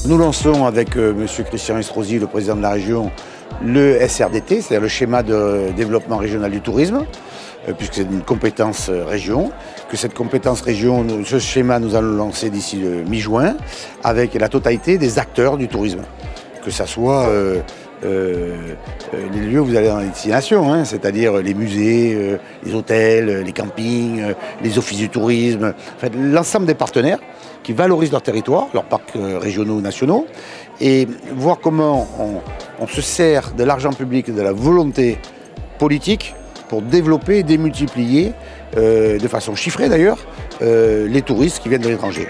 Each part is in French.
Nous lançons avec M. Christian Estrosi, le président de la région, le SRDT, c'est-à-dire le schéma de développement régional du tourisme, puisque c'est une compétence région, que cette compétence région, ce schéma, nous allons le lancer d'ici mi-juin, avec la totalité des acteurs du tourisme, que ce soit les lieux où vous allez dans les destinations, hein, c'est-à-dire les musées, les hôtels, les campings, les offices du tourisme, en fait, l'ensemble des partenaires qui valorisent leur territoire, leurs parcs régionaux ou nationaux, et voir comment on se sert de l'argent public et de la volonté politique pour développer et démultiplier, de façon chiffrée d'ailleurs, les touristes qui viennent de l'étranger.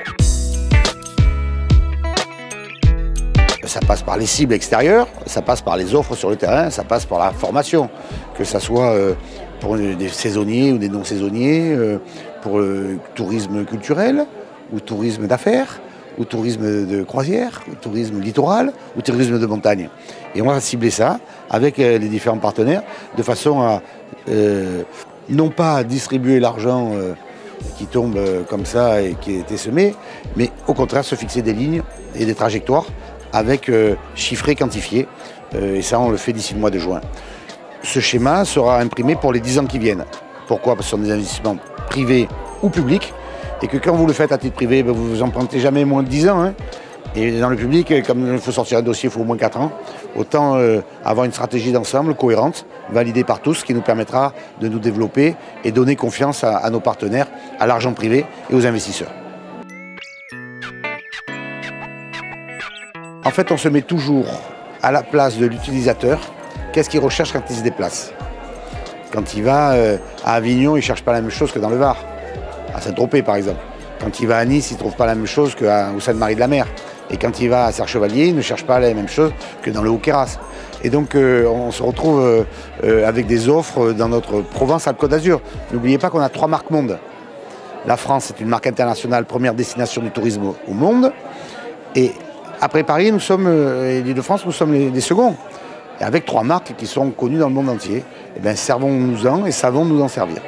Ça passe par les cibles extérieures, ça passe par les offres sur le terrain, ça passe par la formation, que ce soit pour des saisonniers ou des non-saisonniers, pour le tourisme culturel, ou tourisme d'affaires, ou tourisme de croisière, ou tourisme littoral, ou tourisme de montagne. Et on va cibler ça avec les différents partenaires de façon à non pas distribuer l'argent qui tombe comme ça et qui a été semé, mais au contraire se fixer des lignes et des trajectoires avec chiffré, quantifié. Et ça, on le fait d'ici le mois de juin. Ce schéma sera imprimé pour les 10 ans qui viennent. Pourquoi? Parce que ce sont des investissements privés ou publics. Et que quand vous le faites à titre privé, vous ne vous empruntez jamais moins de 10 ans. Hein. Et dans le public, comme il faut sortir un dossier, il faut au moins 4 ans. Autant avoir une stratégie d'ensemble cohérente, validée par tous, qui nous permettra de nous développer et donner confiance à nos partenaires, à l'argent privé et aux investisseurs. En fait, on se met toujours à la place de l'utilisateur. Qu'est-ce qu'il recherche quand il se déplace? Quand il va à Avignon, il ne cherche pas la même chose que dans le Var, à Saint-Tropez par exemple. Quand il va à Nice, il ne trouve pas la même chose qu'au Sainte-Marie-de-la-Mer. Et quand il va à Serre-Chevalier, il ne cherche pas la même chose que dans le Haut-Queyras. Et donc on se retrouve avec des offres dans notre Provence-Alpes-Côte d'Azur. N'oubliez pas qu'on a 3 marques monde. La France est une marque internationale, première destination du tourisme au monde. Et après Paris, nous sommes, et l'Île-de-France, nous sommes les seconds. Et avec 3 marques qui sont connues dans le monde entier, eh bien, servons-nous-en et savons nous en servir.